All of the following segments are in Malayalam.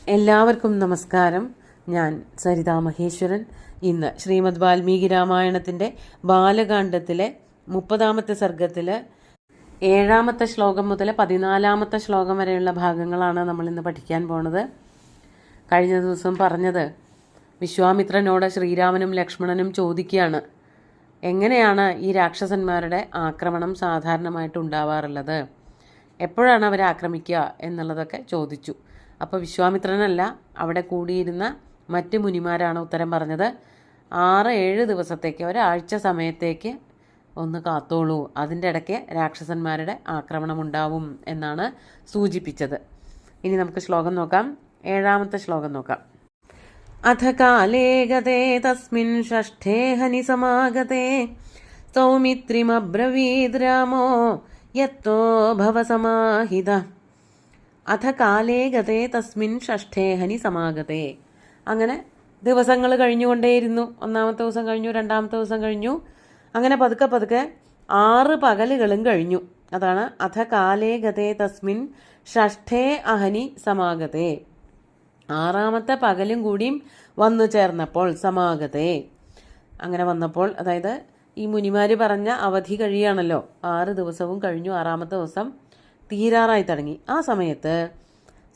എല്ലാവർക്കും നമസ്കാരം. ഞാൻ സരിതാ മഹേശ്വരൻ. ഇന്ന് ശ്രീമദ് വാൽമീകി രാമായണത്തിൻ്റെ ബാലകാണ്ഡത്തിലെ 30-ാമത്തെ സർഗത്തിൽ 7-ാമത്തെ ശ്ലോകം മുതൽ 14-ാമത്തെ ശ്ലോകം വരെയുള്ള ഭാഗങ്ങളാണ് നമ്മളിന്ന് പഠിക്കാൻ പോണത്. കഴിഞ്ഞ ദിവസം പറഞ്ഞത് വിശ്വാമിത്രനോട് ശ്രീരാമനും ലക്ഷ്മണനും ചോദിക്കുകയാണ്, എങ്ങനെയാണ് ഈ രാക്ഷസന്മാരുടെ ആക്രമണം സാധാരണമായിട്ട് ഉണ്ടാവാറുള്ളത്, എപ്പോഴാണ് അവരെ ആക്രമിക്കുക എന്നുള്ളതൊക്കെ ചോദിച്ചു. അപ്പോൾ വിശ്വാമിത്രനല്ല, അവിടെ കൂടിയിരുന്ന മറ്റ് മുനിമാരാണ് ഉത്തരം പറഞ്ഞത്. 6-7 ദിവസത്തേക്ക്, ഒരാഴ്ച സമയത്തേക്ക് ഒന്ന് കാത്തോളൂ, അതിൻ്റെ ഇടയ്ക്ക് രാക്ഷസന്മാരുടെ ആക്രമണം ഉണ്ടാവും എന്നാണ് സൂചിപ്പിച്ചത്. ഇനി നമുക്ക് ശ്ലോകം നോക്കാം. 7-ാമത്തെ ശ്ലോകം നോക്കാം. അഥ കാലേ ഗതേ തസ്മിൻ ഷഷ്ഠേ ഹനി സമാഗതേ സൗമിത്രിമബ്രവീദ് രാമോ യത്തോ ഭവ സമാഹിത. അഥ കാലേ ഗതേ തസ്മിൻ ഷഷ്ഠേ ഹനി സമാഗതേ. അങ്ങനെ ദിവസങ്ങൾ കഴിഞ്ഞുകൊണ്ടേയിരുന്നു. 1-ാമത്തെ ദിവസം കഴിഞ്ഞു, 2-ാമത്തെ ദിവസം കഴിഞ്ഞു, അങ്ങനെ പതുക്കെ പതുക്കെ 6 പകലുകളും കഴിഞ്ഞു. അതാണ് അഥ കാലേ ഗതേ തസ്മിൻ ഷഷ്ഠേ അഹനി സമാഗതേ. 6-ാമത്തെ പകലും കൂടിയും വന്നു ചേർന്നപ്പോൾ സമാഗതേ. അങ്ങനെ വന്നപ്പോൾ, അതായത് ഈ മുനിമാര് പറഞ്ഞ അവധി കഴിയാണല്ലോ, 6 ദിവസവും കഴിഞ്ഞു, 6-ാമത്തെ ദിവസം തീരാറായി തുടങ്ങി. ആ സമയത്ത്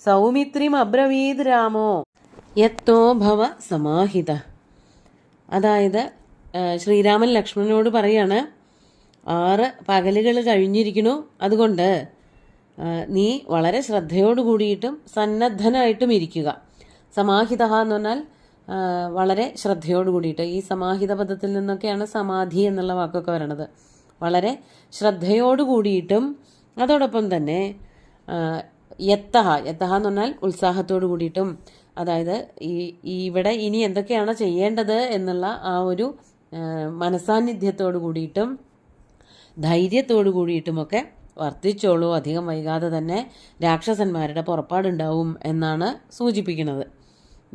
സൗമിത്രിം അബ്രവീദ് രാമോ യത്തോ ഭവ സമാഹിത. അതായത് ശ്രീരാമൻ ലക്ഷ്മണനോട് പറയാണ്, 6 പകലുകൾ കഴിഞ്ഞിരിക്കണു, അതുകൊണ്ട് നീ വളരെ ശ്രദ്ധയോട് കൂടിയിട്ടും സന്നദ്ധനായിട്ടും ഇരിക്കുക. സമാഹിത എന്ന് പറഞ്ഞാൽ വളരെ ശ്രദ്ധയോട് കൂടിയിട്ട്. ഈ സമാഹിത പദത്തിൽ നിന്നൊക്കെയാണ് സമാധി എന്നുള്ള വാക്കൊക്കെ വരണത്. വളരെ ശ്രദ്ധയോട് കൂടിയിട്ടും അതോടൊപ്പം തന്നെ യത്തഹ എന്ന് പറഞ്ഞാൽ ഉത്സാഹത്തോട് കൂടിയിട്ടും, അതായത് ഇവിടെ ഇനി എന്തൊക്കെയാണ് ചെയ്യേണ്ടത് എന്നുള്ള ആ ഒരു മനസാന്നിധ്യത്തോട് കൂടിയിട്ടും ധൈര്യത്തോട് കൂടിയിട്ടുമൊക്കെ വർത്തിച്ചോളൂ. അധികം വൈകാതെ തന്നെ രാക്ഷസന്മാരുടെ പുറപ്പാടുണ്ടാവും എന്നാണ് സൂചിപ്പിക്കുന്നത്.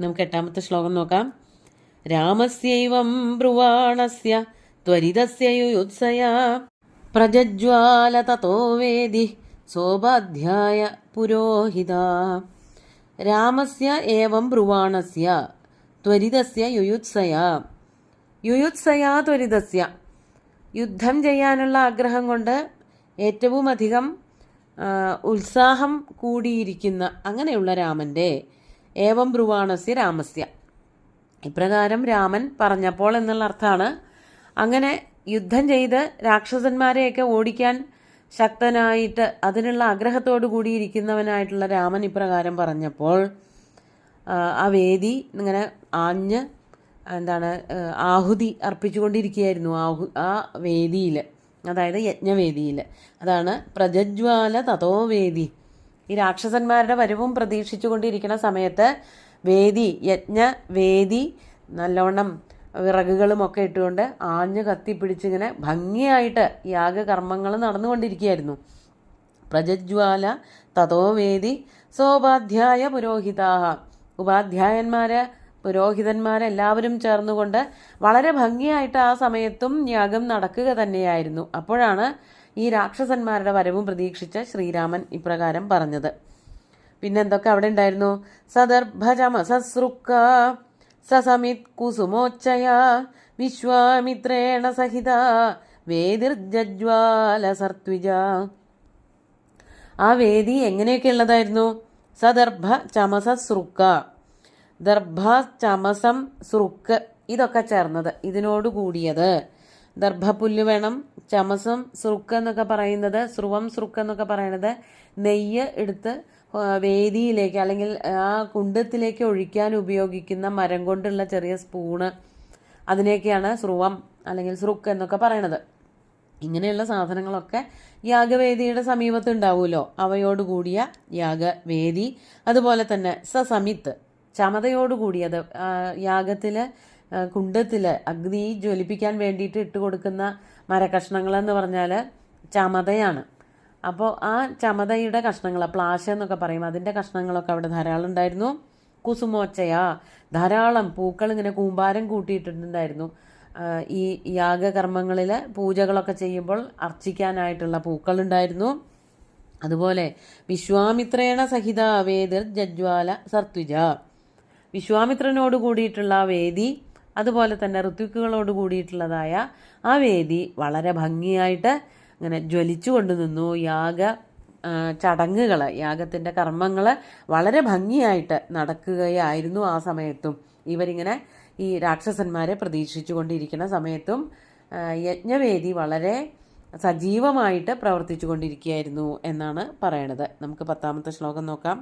നമുക്ക് 8-ാമത്തെ ശ്ലോകം നോക്കാം. രാമസ്യൈവം ബ്രുവാണസ്യ ത്വരിതസ്യ യുയുത്സയാ പ്രജ്ജ്വാല തതോ വേദി സോപാധ്യായ പുരോഹിത. രാമസ്യ ഏവം ബ്രുവാണസ്യ ത്വരിതസ്യ യുയുത്സയാ. യുയുത്സയാ ത്വരിതസ്യ, യുദ്ധം ചെയ്യാനുള്ള ആഗ്രഹം കൊണ്ട് ഏറ്റവും അധികം ഉത്സാഹം കൂടിയിരിക്കുന്ന അങ്ങനെയുള്ള രാമൻ്റെ, ഏവം ബ്രുവാണസ്യ രാമസ്യ, ഇപ്രകാരം രാമൻ പറഞ്ഞപ്പോൾ എന്നുള്ള അർത്ഥമാണ്. അങ്ങനെ യുദ്ധം ചെയ്ത് രാക്ഷസന്മാരെയൊക്കെ ഓടിക്കാൻ ശക്തനായിട്ട് അതിനുള്ള ആഗ്രഹത്തോടു കൂടിയിരിക്കുന്നവനായിട്ടുള്ള രാമൻ ഇപ്രകാരം പറഞ്ഞപ്പോൾ ആ വേദി ഇങ്ങനെ ആഞ്ഞ് ആഹുതി അർപ്പിച്ചുകൊണ്ടിരിക്കുകയായിരുന്നു. ആ വേദിയിൽ, അതായത് യജ്ഞവേദിയിൽ. അതാണ് പ്രജ്ജ്വാല തതോ വേദി. ഈ രാക്ഷസന്മാരുടെ വരവും പ്രതീക്ഷിച്ചു കൊണ്ടിരിക്കുന്ന സമയത്ത് യജ്ഞവേദി നല്ലോണം വിറകുകളുമൊക്കെ ഇട്ടുകൊണ്ട് ആഞ്ഞ് കത്തിപ്പിടിച്ചിങ്ങനെ ഭംഗിയായിട്ട് യാഗകർമ്മങ്ങൾ നടന്നുകൊണ്ടിരിക്കുകയായിരുന്നു. പ്രജ്ജ്വാല തതോ വേദി സോപാധ്യായ പുരോഹിതാഹ. പുരോഹിതന്മാരെല്ലാവരും ചേർന്നുകൊണ്ട് വളരെ ഭംഗിയായിട്ട് ആ സമയത്തും യാഗം നടക്കുക തന്നെയായിരുന്നു. അപ്പോഴാണ് ഈ രാക്ഷസന്മാരുടെ വരവും പ്രതീക്ഷിച്ച് ശ്രീരാമൻ ഇപ്രകാരം പറഞ്ഞത്. പിന്നെന്തൊക്കെ അവിടെ ഉണ്ടായിരുന്നു? സദർഭചമസസ്രുക്ക സസമിത് കുസുമോച്ചയ വിശ്വാമിത്രേണ സഹിത വേദിർജ്ജ്വാല സർത്വിജ. ആ വേദി എങ്ങനെയൊക്കെ ഉള്ളതായിരുന്നു? സദർഭ ചമസസ്രുക്ക, ദർഭ ചമസം സൃക്ക്, ഇതൊക്കെ ചേർന്നത്, ഇതിനോട് കൂടിയത്. ദർഭപ്പുല്ല് വേണം. ചമസം സൃക്ക് എന്നൊക്കെ പറയുന്നത്, സ്രുവം സൃക്ക് എന്നൊക്കെ പറയുന്നത് നെയ്യ് എടുത്ത് വേദിയിലേക്ക് അല്ലെങ്കിൽ ആ കുണ്ടത്തിലേക്ക് ഒഴിക്കാൻ ഉപയോഗിക്കുന്ന മരം കൊണ്ടുള്ള ചെറിയ സ്പൂണ്, അതിനെയൊക്കെയാണ് സ്രുവം അല്ലെങ്കിൽ സൃക്ക് എന്നൊക്കെ പറയണത്. ഇങ്ങനെയുള്ള സാധനങ്ങളൊക്കെ യാഗവേദിയുടെ സമീപത്ത് ഉണ്ടാവുമല്ലോ, അവയോടുകൂടിയ യാഗവേദി. അതുപോലെ തന്നെ സസമിത്ത്, ചമതയോടുകൂടിയത്. യാഗത്തിൽ കുണ്ടത്തിൽ അഗ്നി ജ്വലിപ്പിക്കാൻ വേണ്ടിയിട്ട് ഇട്ട് കൊടുക്കുന്ന മരക്കഷ്ണങ്ങളെന്ന് പറഞ്ഞാൽ ചമതയാണ്. അപ്പോൾ ആ ചമതയുടെ കഷ്ണങ്ങൾ, പ്ലാശ എന്നൊക്കെ പറയും, അതിൻ്റെ കഷ്ണങ്ങളൊക്കെ അവിടെ ധാരാളം ഉണ്ടായിരുന്നു. കുസുമോച്ചയാ, ധാരാളം പൂക്കൾ ഇങ്ങനെ കൂമ്പാരം കൂട്ടിയിട്ടുണ്ടായിരുന്നു. ഈ യാഗകർമ്മങ്ങളിൽ പൂജകളൊക്കെ ചെയ്യുമ്പോൾ അർച്ചിക്കാനായിട്ടുള്ള പൂക്കളുണ്ടായിരുന്നു. അതുപോലെ വിശ്വാമിത്രേണ സഹിത വേദിർ ജജ്വാല സർത്തുജ, വിശ്വാമിത്രനോട് കൂടിയിട്ടുള്ള ആ വേദി, അതുപോലെ തന്നെ ഋത്വിക്കുകളോട് കൂടിയിട്ടുള്ളതായ ആ വേദി വളരെ ഭംഗിയായിട്ട് ഇങ്ങനെ ജ്വലിച്ചു കൊണ്ടു നിന്നു. ചടങ്ങുകൾ, യാഗത്തിൻ്റെ കർമ്മങ്ങൾ വളരെ ഭംഗിയായിട്ട് നടക്കുകയായിരുന്നു. ആ സമയത്തും ഇവരിങ്ങനെ ഈ രാക്ഷസന്മാരെ പ്രതീക്ഷിച്ചു കൊണ്ടിരിക്കുന്ന സമയത്തും യജ്ഞവേദി വളരെ സജീവമായിട്ട് പ്രവർത്തിച്ചു കൊണ്ടിരിക്കുകയായിരുന്നു എന്നാണ് പറയണത്. നമുക്ക് 10ാമത്തെ ശ്ലോകം നോക്കാം.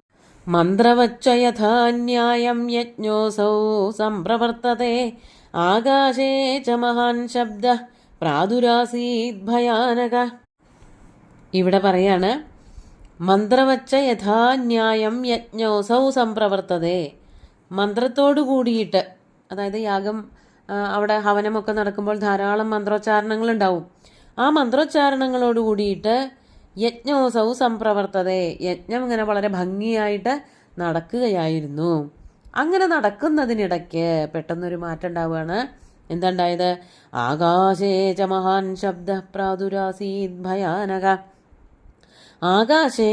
മന്ത്രവച്ച യഥാന്യായം യജ്ഞോസൗ സംപ്രവർത്തതേ ആകാശേ ച മഹാൻ ശബ്ദ പ്രാദുരാസീത് ഭയാനക. ഇവിടെ പറയാണ്, മന്ത്രവച്ച യഥാന്യായം യജ്ഞോസൗ സംപ്രവർത്തതേ, മന്ത്രത്തോടു കൂടിയിട്ട്, അതായത് യാഗം അവിടെ ഹവനമൊക്കെ നടക്കുമ്പോൾ ധാരാളം മന്ത്രോച്ചാരണങ്ങളുണ്ടാവും. ആ മന്ത്രോച്ചാരണങ്ങളോട് കൂടിയിട്ട് യജ്ഞോസൗ സംപ്രവർത്തതേ, യജ്ഞം ഇങ്ങനെ വളരെ ഭംഗിയായിട്ട് നടക്കുകയായിരുന്നു. അങ്ങനെ നടക്കുന്നതിനിടയ്ക്ക് പെട്ടെന്നൊരു മാറ്റം ഉണ്ടാവുകയാണ്. എന്താണ്ടായത്? ആകാശേ ച മഹാൻ ശബ്ദ പ്രാദുരാസീത് ഭയാനക. ആകാശേ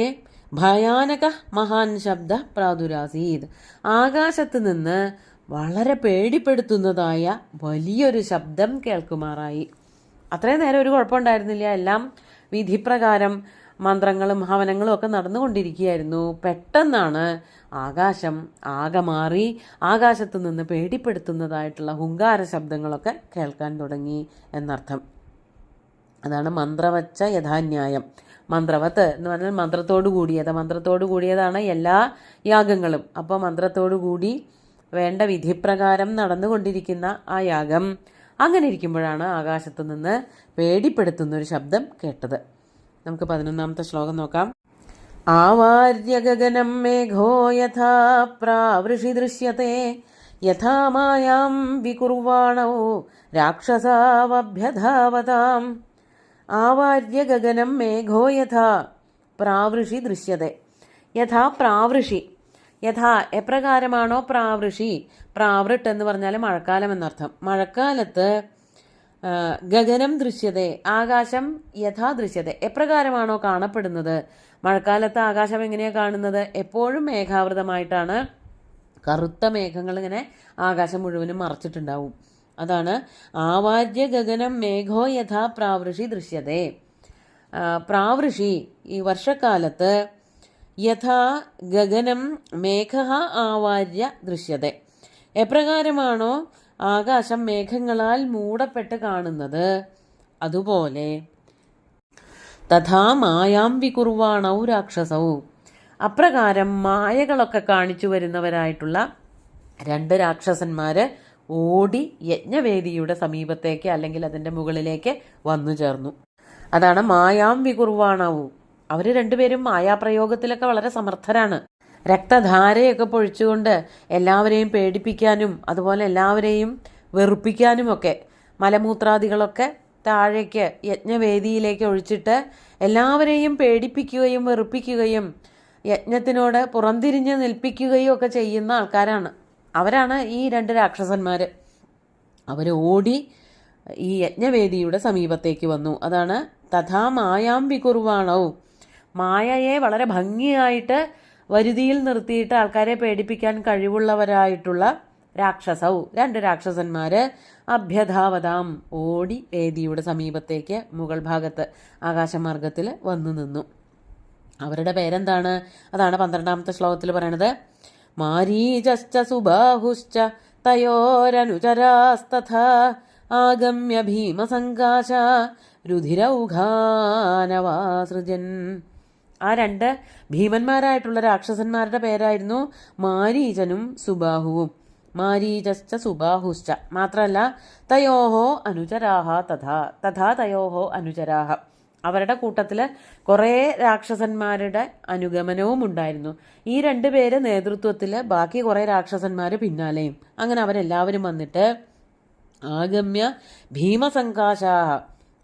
ഭയാനക മഹാൻ ശബ്ദ പ്രാദുരാസീത്, ആകാശത്ത് നിന്ന് വളരെ പേടിപ്പെടുത്തുന്നതായ വലിയൊരു ശബ്ദം കേൾക്കുമാറായി. അത്രയും നേരം ഒരു കുഴപ്പമുണ്ടായിരുന്നില്ല. എല്ലാം വിധിപ്രകാരം മന്ത്രങ്ങളും ഹവനങ്ങളും ഒക്കെ നടന്നുകൊണ്ടിരിക്കുകയായിരുന്നു. പെട്ടെന്നാണ് ആകാശം ആകെ മാറി, ആകാശത്ത് നിന്ന് പേടിപ്പെടുത്തുന്നതായിട്ടുള്ള ഹുങ്കാര ശബ്ദങ്ങളൊക്കെ കേൾക്കാൻ തുടങ്ങി എന്നർത്ഥം. അതാണ് മന്ത്രവച്ച യഥാന്യായം. മന്ത്രവത്ത് എന്ന് പറഞ്ഞാൽ മന്ത്രത്തോടു കൂടിയതാണ് എല്ലാ യാഗങ്ങളും. അപ്പോൾ മന്ത്രത്തോടു കൂടി വേണ്ട വിധിപ്രകാരം നടന്നുകൊണ്ടിരിക്കുന്ന ആ യാഗം, അങ്ങനെ ഇരിക്കുമ്പോഴാണ് ആകാശത്തു നിന്ന് പേടിപ്പെടുത്തുന്നൊരു ശബ്ദം കേട്ടത്. നമുക്ക് 11ാമത്തെ ശ്ലോകം നോക്കാം. ആവാര്യ ഗഗനം മേഘോ യഥാ പ്രാവൃഷി ദൃശ്യത്തെ യഥാ മായാം വികുർവാണോ രാക്ഷസാവഭ്യധാവതാം. ആവാര്യ ഗഗനം മേഘോ യഥാ പ്രാവൃഷി ദൃശ്യത്തെ. യഥാ പ്രാവൃഷി, യഥാ എപ്രകാരമാണോ പ്രാവൃഷി, പ്രാവൃട്ട് എന്ന് പറഞ്ഞാൽ മഴക്കാലം എന്നർത്ഥം. മഴക്കാലത്ത് ഗഗനം ദൃശ്യതേ, ആകാശം യഥാ ദൃശ്യത, എപ്രകാരമാണോ കാണപ്പെടുന്നത്. മഴക്കാലത്ത് ആകാശം എങ്ങനെയാണ് കാണുന്നത്? എപ്പോഴും മേഘാവൃതമായിട്ടാണ്. കറുത്ത മേഘങ്ങൾ ഇങ്ങനെ ആകാശം മുഴുവനും മറച്ചിട്ടുണ്ടാവും. അതാണ് ആവാര്യ ഗഗനം മേഘോ യഥാ പ്രാവൃഷി ദൃശ്യതേ. പ്രാവൃഷി ഈ വർഷക്കാലത്ത് യഥാ ഗഗനം മേഘ ആവാര്യ ദൃശ്യതേ, എപ്രകാരമാണോ ആകാശം മേഘങ്ങളാൽ മൂടപ്പെട്ട് കാണുന്നത്, അതുപോലെ തഥാ മായാം വികുർവാണൗ രാക്ഷസൗ, അപ്രകാരം മായകളൊക്കെ കാണിച്ചു വരുന്നവരായിട്ടുള്ള 2 രാക്ഷസന്മാര് ഓടി യജ്ഞവേദിയുടെ സമീപത്തേക്ക് അല്ലെങ്കിൽ അതിൻ്റെ മുകളിലേക്ക് വന്നു ചേർന്നു. അതാണ് മായാം വികുർവാണൗ. അവർ രണ്ടുപേരും മായാപ്രയോഗത്തിലൊക്കെ വളരെ സമർത്ഥരാണ്. രക്തധാരയൊക്കെ പൊഴിച്ചുകൊണ്ട് എല്ലാവരെയും പേടിപ്പിക്കാനും അതുപോലെ എല്ലാവരെയും വെറുപ്പിക്കാനുമൊക്കെ മലമൂത്രാദികളൊക്കെ താഴേക്ക് യജ്ഞവേദിയിലേക്ക് ഒഴിച്ചിട്ട് എല്ലാവരെയും പേടിപ്പിക്കുകയും വെറുപ്പിക്കുകയും യജ്ഞത്തിനോട് പുറംതിരിഞ്ഞ് നിൽപ്പിക്കുകയും ഒക്കെ ചെയ്യുന്ന ആൾക്കാരാണ്. അവരാണ് ഈ 2 രാക്ഷസന്മാർ. അവർ ഓടി ഈ യജ്ഞവേദിയുടെ സമീപത്തേക്ക് വന്നു. അതാണ് തഥാ മായാം വികുർവാണൗ, മായയെ വളരെ ഭംഗിയായിട്ട് വരുതിയിൽ നിർത്തിയിട്ട് ആൾക്കാരെ പേടിപ്പിക്കാൻ കഴിവുള്ളവരായിട്ടുള്ള രാക്ഷസൗ, 2 രാക്ഷസന്മാര് അഭ്യധാവതാം, ഓടി വേദിയുടെ സമീപത്തേക്ക് മുകൾ ഭാഗത്ത് ആകാശമാർഗത്തിൽ വന്നു നിന്നു. അവരുടെ പേരെന്താണ്? അതാണ് 12ാമത്തെ ശ്ലോകത്തിൽ പറയണത്. മാരീചശ്ച സുബാഹുശ്ച തയോരനുചരാസ്തഥാ ആഗമ്യ ഭീമസങ്കാശ രുധിരൗഘാനവാസൃജൻ. ആ 2 ഭീമന്മാരായിട്ടുള്ള രാക്ഷസന്മാരുടെ പേരായിരുന്നു മാരീചനും സുബാഹുവും. മാരീചശ്ച സുബാഹുശ്ച, മാത്രമല്ല തയോഹോ അനുചരാഹ തഥാ തയോഹോ അനുചരാഹ, അവരുടെ കൂട്ടത്തിൽ കുറേ രാക്ഷസന്മാരുടെ അനുഗമനവും ഉണ്ടായിരുന്നു. ഈ 2 പേര് നേതൃത്വത്തിൽ, ബാക്കി കുറേ രാക്ഷസന്മാർ പിന്നാലെയും. അങ്ങനെ അവരെല്ലാവരും വന്നിട്ട് ആഗമ്യ ഭീമസങ്കാശാഹ,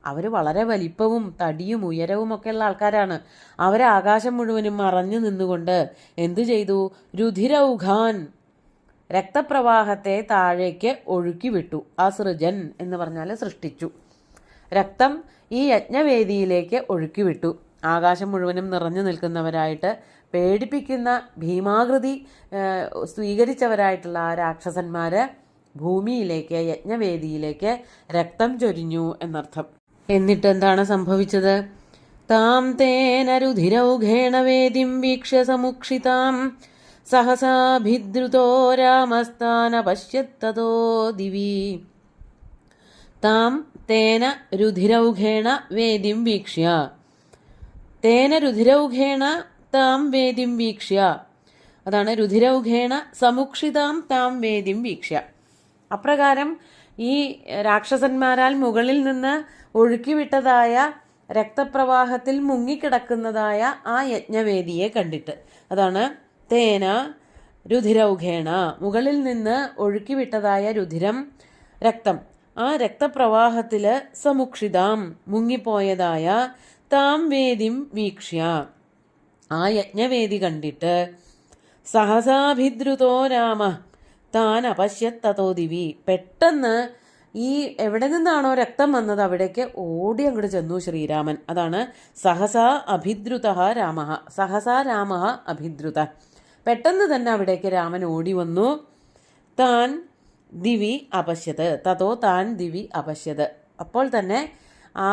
അവർ വളരെ വലിപ്പവും തടിയും ഉയരവും ഒക്കെയുള്ള ആൾക്കാരാണ്. അവരെ ആകാശം മുഴുവനും മറഞ്ഞു നിന്നുകൊണ്ട് എന്തു ചെയ്തു? രുധിരൗഘാൻ, രക്തപ്രവാഹത്തെ താഴേക്ക് ഒഴുക്കി വിട്ടു. അസൃജൻ എന്ന് പറഞ്ഞാൽ സൃഷ്ടിച്ചു. രക്തം ഈ യജ്ഞവേദിയിലേക്ക് ഒഴുക്കി വിട്ടു. ആകാശം മുഴുവനും നിറഞ്ഞു നിൽക്കുന്നവരായിട്ട് പേടിപ്പിക്കുന്ന ഭീമാകൃതി സ്വീകരിച്ചവരായിട്ടുള്ള ആ രാക്ഷസന്മാർ ഭൂമിയിലേക്ക്, യജ്ഞവേദിയിലേക്ക് രക്തം ചൊരിഞ്ഞു എന്നർത്ഥം. എന്നിട്ട് എന്താണ് സംഭവിച്ചത്? താം തേന രുധിരൗഘേണ വേദിം വീക്ഷ്യ സമുക്ഷിതാം സഹസാഭിദ്രുതോ രാമസ്ഥാനപശ്യത്തതോ ദിവി. താം തേന രുധിരൗഘേണ വേദിം വീക്ഷ്യ. തേന രുധിരൗഘേണ താം വേദിം വീക്ഷ്യ. അതാണ് രുധിരൗഘേണ സമുക്ഷിതാം താം വേദിം വീക്ഷ്യ. അപ്രകാരം ഈ രാക്ഷസന്മാരാൽ മുകളിൽ നിന്ന് ഒഴുക്കിവിട്ടതായ രക്തപ്രവാഹത്തിൽ മുങ്ങിക്കിടക്കുന്നതായ ആ യജ്ഞവേദിയെ കണ്ടിട്ട്, അതാണ് തേന രുധിരൗഘേണ, മുകളിൽ നിന്ന് ഒഴുക്കിവിട്ടതായ രുധിരം, രക്തം, ആ രക്തപ്രവാഹത്തിൽ സമുക്ഷിതാം മുങ്ങിപ്പോയതായ താം വേദിം വീക്ഷ്യ, ആ യജ്ഞവേദി കണ്ടിട്ട് സഹസാഭിദ്രുതോ രാമ താൻ അപശ്യത്തതോ ദിവി, പെട്ടെന്ന് ഈ എവിടെ നിന്നാണോ രക്തം വന്നത് അവിടേക്ക് ഓടി അങ്ങോട്ട് ചെന്നു ശ്രീരാമൻ. അതാണ് സഹസാ അഭിദ്രുത രാമ, സഹസാ രാമ അഭിദ്രുത, പെട്ടെന്ന് തന്നെ അവിടേക്ക് രാമൻ ഓടി വന്നു. താൻ ദിവി അപശ്യത്, തതോ താൻ ദിവി അപശ്യത്, അപ്പോൾ തന്നെ ആ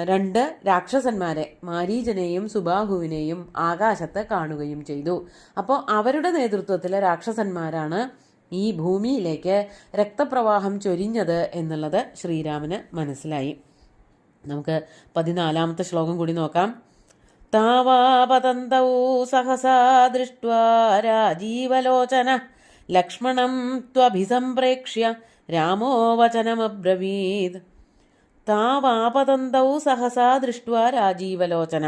രണ്ട് രാക്ഷസന്മാരെ, മാരീചനെയും സുബാഹുവിനെയും ആകാശത്ത് കാണുകയും ചെയ്തു. അപ്പോൾ അവരുടെ നേതൃത്വത്തിലെ രാക്ഷസന്മാരാണ് ഈ ഭൂമിയിലേക്ക് രക്തപ്രവാഹം ചൊരിഞ്ഞത് എന്നുള്ളത് ശ്രീരാമന് മനസ്സിലായി. നമുക്ക് 14ാമത്തെ ശ്ലോകം കൂടി നോക്കാം. താവാപതന്തൗ സഹസാ ദൃഷ്ട്വാ രാജീവലോചന ലക്ഷ്മണം ത്വഭിസംപ്രേക്ഷ്യ രാമോ വചനമബ്രവീത്. താവാപതന്തൗ സഹസാ ദൃഷ്ട്വാ രാജീവലോചന,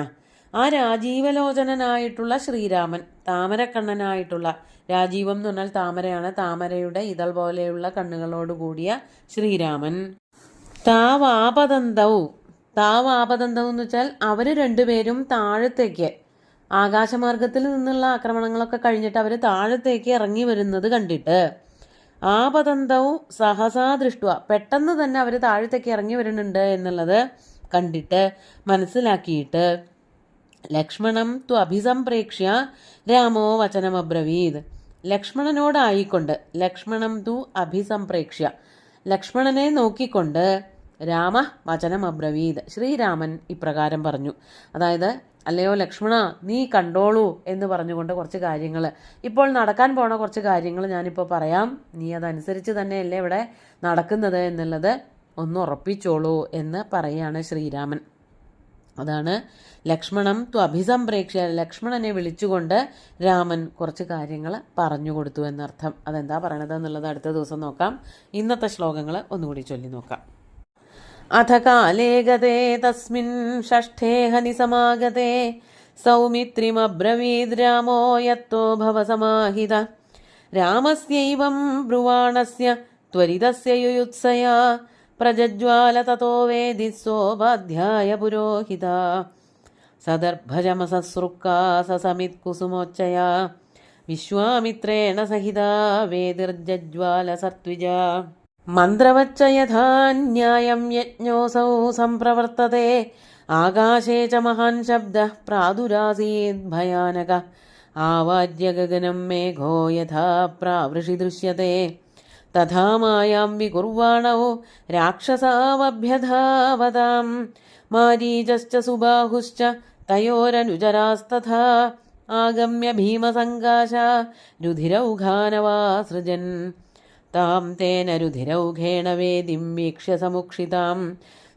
ആ രാജീവലോചനനായിട്ടുള്ള ശ്രീരാമൻ, താമരക്കണ്ണനായിട്ടുള്ള, രാജീവം എന്ന് പറഞ്ഞാൽ താമരയാണ്, താമരയുടെ ഇതൾ പോലെയുള്ള കണ്ണുകളോട് കൂടിയ ശ്രീരാമൻ. താവാപതന്തൗ, താവാപതന്തൗ എന്ന് വെച്ചാൽ അവർ രണ്ടുപേരും താഴത്തേക്ക്, ആകാശമാർഗത്തിൽ നിന്നുള്ള ആക്രമണങ്ങളൊക്കെ കഴിഞ്ഞിട്ട് അവർ താഴത്തേക്ക് ഇറങ്ങി വരുന്നത് കണ്ടിട്ട്, ആപതന്തൗ സഹസാ ദൃഷ്ട്വ, പെട്ടെന്ന് തന്നെ അവർ താഴത്തേക്ക് ഇറങ്ങി വരുന്നുണ്ട് എന്നുള്ളത് കണ്ടിട്ട് മനസ്സിലാക്കിയിട്ട്, ലക്ഷ്മണം ത്വ അഭിസംപ്രേക്ഷ്യ രാമോ വചനമബ്രവീത്, ലക്ഷ്മണനോടായിക്കൊണ്ട്, ലക്ഷ്മണം തു അഭിസംപ്രേക്ഷ്യ, ലക്ഷ്മണനെ നോക്കിക്കൊണ്ട് രാമ വചനമബ്രവീത്, ശ്രീരാമൻ ഇപ്രകാരം പറഞ്ഞു. അതായത്, അല്ലയോ ലക്ഷ്മണ, നീ കണ്ടോളൂ എന്ന് പറഞ്ഞുകൊണ്ട് കുറച്ച് കാര്യങ്ങൾ, ഇപ്പോൾ നടക്കാൻ പോണ കുറച്ച് കാര്യങ്ങൾ ഞാനിപ്പോൾ പറയാം, നീ അതനുസരിച്ച് തന്നെയല്ലേ ഇവിടെ നടക്കുന്നത് എന്നുള്ളത് ഒന്ന് ഉറപ്പിച്ചോളൂ എന്ന് പറയാണ് ശ്രീരാമൻ. അതാണ് ലക്ഷ്മണം ത്വ അഭിസംപ്രേക്ഷ്യ, ലക്ഷ്മണനെ വിളിച്ചുകൊണ്ട് രാമൻ കുറച്ച് കാര്യങ്ങൾ പറഞ്ഞു കൊടുത്തു എന്നർത്ഥം. അതെന്താ പറയണത് എന്നുള്ളത് അടുത്ത ദിവസം നോക്കാം. ഇന്നത്തെ ശ്ലോകങ്ങൾ ഒന്നുകൂടി ചൊല്ലി നോക്കാം. അഥ കാലേ ഗതേ തസ്മിൻ ഷഷ്ഠേ ഹനി സമാഗതേ സൗമിത്രിമബ്രവീദ് രാമോ യത്തോ ഭവസമാഹിത രാമസ്യൈവം ബ്രുവാണസ്യ ത്വരിതസ്യ യുയുത്സയാ പ്രജജ്വാല തതോ വേദി സോപാധ്യായ പുരോഹിത സദർഭജമസസൃക്കാ സസമിത് കുസുമോച്ചയാ വിശ്വാമിത്രേണ സഹിതാ വേദിർജ്ജ്വാല സർത്വിജ മന്ത്രവച്ച യഥാ ന്യായം യജ്ഞോസൗ സംപ്രവർത്തതേ ആകാശേ ച മഹാൻ ശബ്ദഃ പ്രാദുരാസീത് ഭയാനക ആവാദ്യ ഗഗനം മേഘോ യഥാ പ്രാവൃഷി ദൃശ്യത്തെ തഥാ മായാം വികുർവാണോ രാക്ഷസാവഭ്യധാവതാം മാരീചശ്ച സുബാഹുശ്ച തയോരനുചരാസ്തഥാ ആഗമ്യ ഭീമസങ്കാശ രുധിരൗഘാനവാസൃജൻ താം തേന രുധിരൗഘേണ വേദിം വീക്ഷ്യ സമുക്ഷിതാം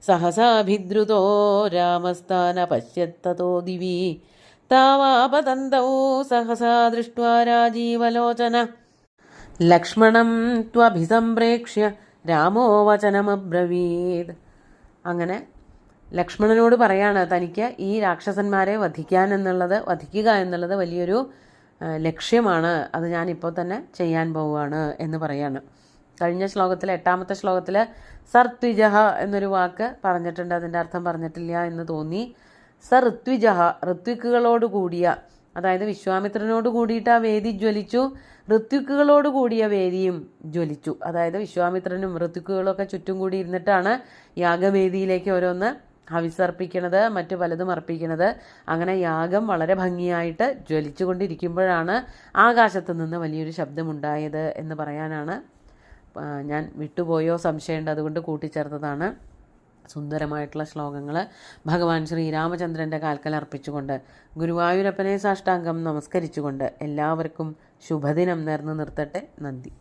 സഹസാഭിദ്രുതോ രാമസ്ഥാനപശ്യത്തതോ ദിവി താവാപതന്തൗ സഹസാ ദൃഷ്ട്വാ രാജീവലോചന ലക്ഷ്മണം ത്വഭിസംപ്രേക്ഷ്യ രാമോ വചനമബ്രവീത്. അങ്ങനെ ലക്ഷ്മണനോട് പറയാണ് തനിക്ക് ഈ രാക്ഷസന്മാരെ വധിക്കുക എന്നുള്ളത് വലിയൊരു ലക്ഷ്യമാണ്, അത് ഞാനിപ്പോൾ തന്നെ ചെയ്യാൻ പോവുകയാണ് എന്ന് പറയാണ്. കഴിഞ്ഞ ശ്ലോകത്തിൽ 8ാമത്തെ ശ്ലോകത്തിൽ സർത്വിജഹ എന്നൊരു വാക്ക് പറഞ്ഞിട്ടുണ്ട്, അതിൻ്റെ അർത്ഥം പറഞ്ഞിട്ടില്ല എന്ന് തോന്നി. ഋത്വിജഹ, ഋത്വിക്കുകളോട് കൂടിയ, അതായത് വിശ്വാമിത്രനോട് കൂടിയിട്ട് ആ വേദി ജ്വലിച്ചു, ഋത്വിക്കുകളോട് കൂടിയ വേദിയും ജ്വലിച്ചു. അതായത് വിശ്വാമിത്രനും ഋത്വിക്കുകളൊക്കെ ചുറ്റും കൂടി ഇരുന്നിട്ടാണ് യാഗവേദിയിലേക്ക് ഓരോന്ന് ഹവിസർപ്പിക്കണത്, മറ്റു പലതും അർപ്പിക്കണത്. അങ്ങനെ യാഗം വളരെ ഭംഗിയായിട്ട് ജ്വലിച്ചു കൊണ്ടിരിക്കുമ്പോഴാണ് ആകാശത്ത് നിന്ന് വലിയൊരു ശബ്ദമുണ്ടായത് എന്ന് പറയാനാണ്. ഞാൻ വിട്ടുപോയോ സംശയമുണ്ട്, അതുകൊണ്ട് കൂട്ടിച്ചേർത്തതാണ്. സുന്ദരമായിട്ടുള്ള ശ്ലോകങ്ങൾ ഭഗവാൻ ശ്രീരാമചന്ദ്രൻ്റെ കാൽക്കൽ അർപ്പിച്ചുകൊണ്ട് ഗുരുവായൂരപ്പനെ സാഷ്ടാംഗം നമസ്കരിച്ചുകൊണ്ട് എല്ലാവർക്കും ശുഭദിനം നേർന്നു നിർത്തട്ടെ. നന്ദി.